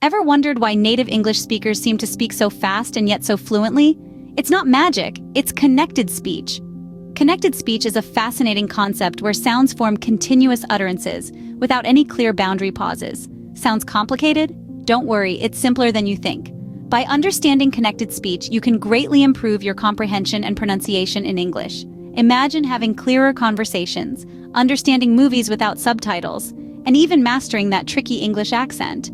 Ever wondered why native English speakers seem to speak so fast and yet so fluently? It's not magic, it's connected speech. Connected speech is a fascinating concept where sounds form continuous utterances without any clear boundary pauses. Sounds complicated? Don't worry, it's simpler than you think. By understanding connected speech, you can greatly improve your comprehension and pronunciation in English. Imagine having clearer conversations, understanding movies without subtitles, and even mastering that tricky English accent.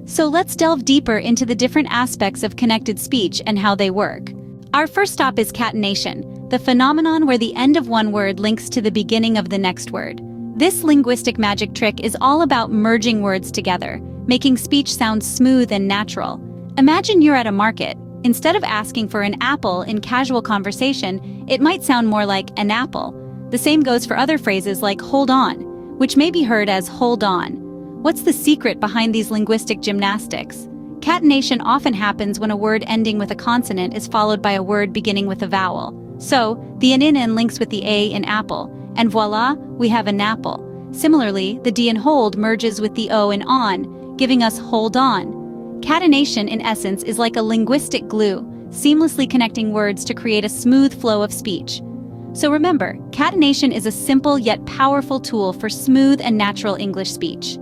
So let's delve deeper into the different aspects of connected speech and how they work. Our first stop is catenation, the phenomenon where the end of one word links to the beginning of the next word. This linguistic magic trick is all about merging words together, making speech sound smooth and natural. Imagine you're at a market. Instead of asking for an apple in casual conversation, it might sound more like an apple. The same goes for other phrases like hold on, which may be heard as hold on. What's the secret behind these linguistic gymnastics? Catenation often happens when a word ending with a consonant is followed by a word beginning with a vowel. So, the in links with the a in apple, and voila, we have an apple. Similarly, the d in hold merges with the o in on, giving us hold on. Catenation, in essence, is like a linguistic glue, seamlessly connecting words to create a smooth flow of speech. So remember, catenation is a simple yet powerful tool for smooth and natural English speech.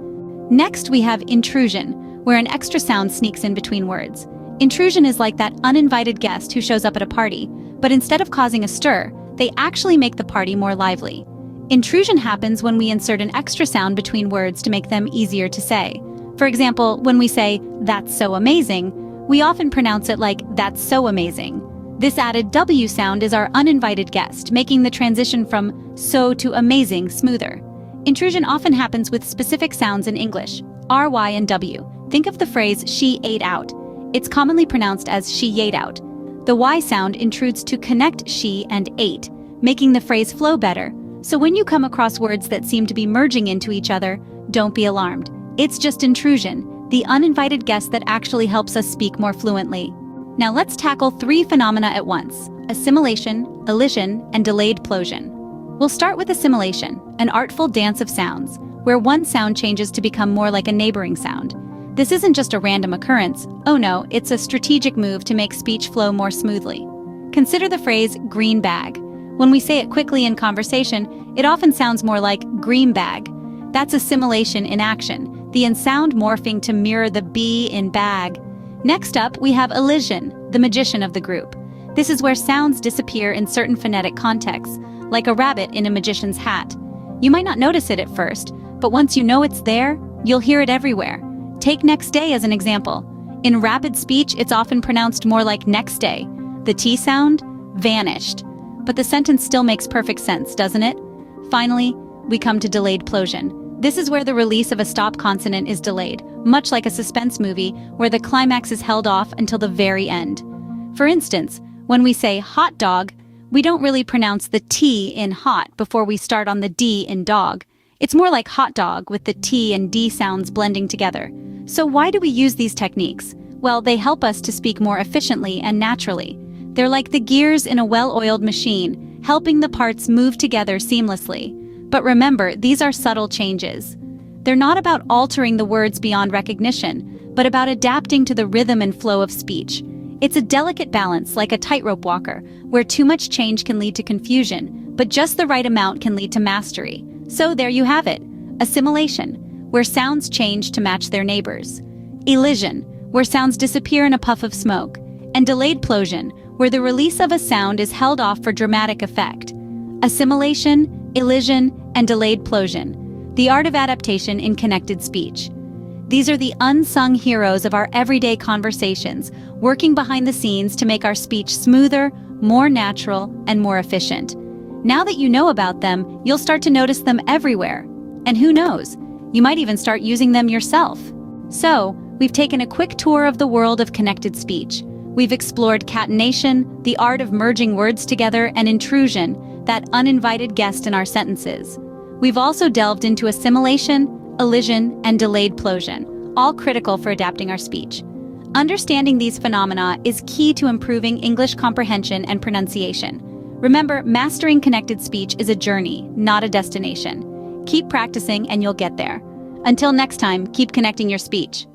Next, we have intrusion, where an extra sound sneaks in between words. Intrusion is like that uninvited guest who shows up at a party, but instead of causing a stir, they actually make the party more lively. Intrusion happens when we insert an extra sound between words to make them easier to say. For example, when we say, "That's so amazing," we often pronounce it like, "That's so amazing." This added W sound is our uninvited guest, making the transition from so to amazing smoother. Intrusion often happens with specific sounds in English, R, Y, and W. Think of the phrase, she ate out. It's commonly pronounced as she ate out. The Y sound intrudes to connect she and ate, making the phrase flow better. So when you come across words that seem to be merging into each other, don't be alarmed. It's just intrusion, the uninvited guest that actually helps us speak more fluently. Now let's tackle 3 phenomena at once: assimilation, elision, and delayed plosion. We'll start with assimilation, an artful dance of sounds, where one sound changes to become more like a neighboring sound. This isn't just a random occurrence. Oh no, it's a strategic move to make speech flow more smoothly. Consider the phrase green bag. When we say it quickly in conversation, it often sounds more like green bag. That's assimilation in action, the in sound morphing to mirror the B in bag. Next up, we have elision, the magician of the group. This is where sounds disappear in certain phonetic contexts, like a rabbit in a magician's hat. You might not notice it at first, but once you know it's there, you'll hear it everywhere. Take next day as an example. In rapid speech, it's often pronounced more like next day. The T sound? Vanished. But the sentence still makes perfect sense, doesn't it? Finally, we come to delayed plosion. This is where the release of a stop consonant is delayed, much like a suspense movie where the climax is held off until the very end. For instance, when we say hot dog, we don't really pronounce the T in hot before we start on the D in dog. It's more like hot dog with the T and D sounds blending together. So why do we use these techniques? Well, they help us to speak more efficiently and naturally. They're like the gears in a well-oiled machine, helping the parts move together seamlessly. But remember, these are subtle changes. They're not about altering the words beyond recognition, but about adapting to the rhythm and flow of speech. It's a delicate balance, like a tightrope walker, where too much change can lead to confusion, but just the right amount can lead to mastery. So there you have it. Assimilation, where sounds change to match their neighbors. Elision, where sounds disappear in a puff of smoke. And delayed plosion, where the release of a sound is held off for dramatic effect. Assimilation, elision, and delayed plosion, the art of adaptation in connected speech. These are the unsung heroes of our everyday conversations, working behind the scenes to make our speech smoother, more natural, and more efficient. Now that you know about them, you'll start to notice them everywhere. And who knows, you might even start using them yourself. So, we've taken a quick tour of the world of connected speech. We've explored catenation, the art of merging words together, and intrusion, that uninvited guest in our sentences. We've also delved into assimilation, elision, and delayed plosion, all critical for adapting our speech. Understanding these phenomena is key to improving English comprehension and pronunciation. Remember, mastering connected speech is a journey, not a destination. Keep practicing and you'll get there. Until next time, keep connecting your speech.